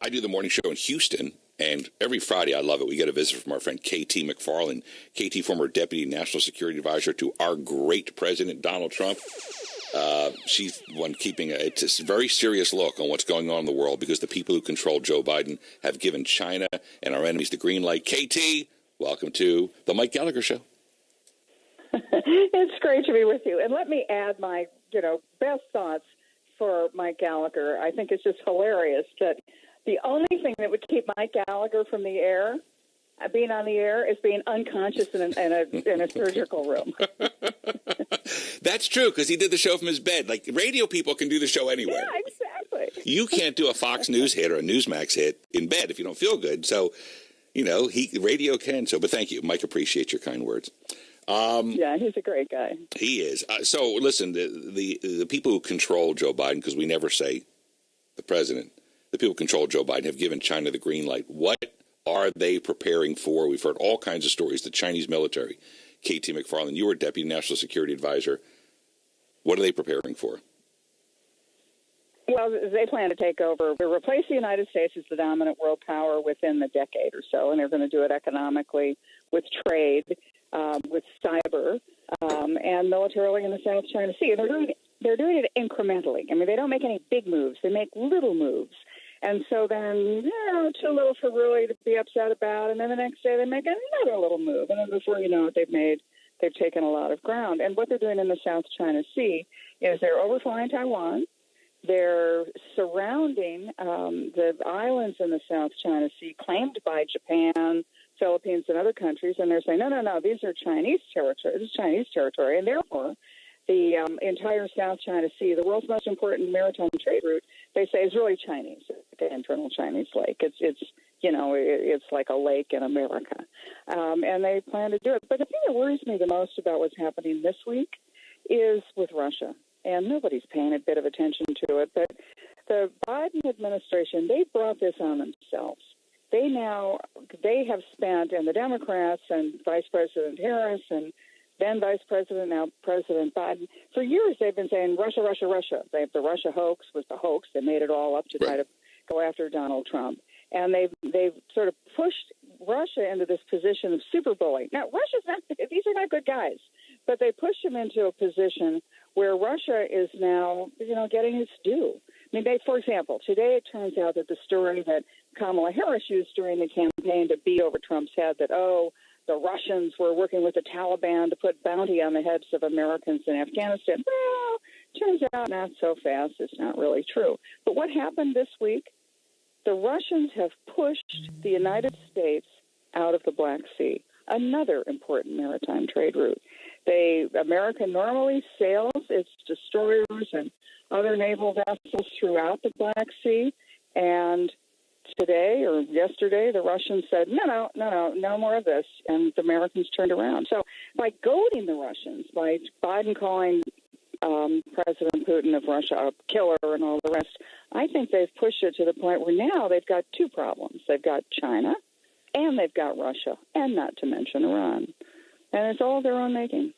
I do the morning show in Houston, and every Friday, I love it, we get a visit from our friend KT McFarland. KT, former Deputy National Security Advisor to our great President, Donald Trump. She's one keeping a very serious look on what's going on in the world because the people who control Joe Biden have given China and our enemies the green light. KT, welcome to the Mike Gallagher Show. It's great to be with you. And let me add my, best thoughts for Mike Gallagher. I think it's just hilarious that the only thing that would keep Mike Gallagher from the air, being on the air, is being unconscious in a surgical room. That's true, because he did the show from his bed. Like, radio people can do the show anywhere. Yeah, exactly. You can't do a Fox News hit or a Newsmax hit in bed if you don't feel good. So, radio can. So, but thank you. Mike, appreciate your kind words. Yeah, he's a great guy. He is. So, listen, the people who control Joe Biden, because we never say the president, the people who control Joe Biden have given China the green light. What are they preparing for? We've heard all kinds of stories. The Chinese military. KT McFarland, you were Deputy National Security Advisor. What are they preparing for? Well, they plan to take over. They replace the United States as the dominant world power within the decade or so, and they're going to do it economically, with trade, with cyber, and militarily in the South China Sea. And they're doing it incrementally. I mean, they don't make any big moves. They make little moves. And so then, too little for really to be upset about. And then the next day they make another little move. And then before you know it, they've taken a lot of ground. And what they're doing in the South China Sea is they're overflying Taiwan. They're surrounding the islands in the South China Sea claimed by Japan, Philippines, and other countries. And they're saying, no, these are Chinese territory. This is Chinese territory. And therefore, the entire South China Sea, the world's most important maritime trade route, they say is really Chinese. It's the internal Chinese lake. It's like a lake in America, and they plan to do it. But the thing that worries me the most about what's happening this week is with Russia, and nobody's paying a bit of attention to it. But the Biden administration, they brought this on themselves. They have spent, and the Democrats and Vice President Harris and then Vice President, now President Biden, for years they've been saying Russia, Russia, Russia. The Russia hoax was the hoax. They made it all up to try to go after Donald Trump. And they've sort of pushed Russia into this position of super bully. Now, these are not good guys, but they pushed him into a position where Russia is now, getting its due. I mean, for example, today it turns out that the story that Kamala Harris used during the campaign to beat over Trump's head that, the Russians were working with the Taliban to put bounty on the heads of Americans in Afghanistan. Well, turns out not so fast. It's not really true. But what happened this week? The Russians have pushed the United States out of the Black Sea, another important maritime trade route. America normally sails its destroyers and other naval vessels throughout the Black Sea, and today or yesterday, the Russians said, no more of this, and the Americans turned around. So by goading the Russians, by Biden calling President Putin of Russia a killer and all the rest, I think they've pushed it to the point where now they've got two problems. They've got China and they've got Russia, and not to mention Iran. And it's all their own making.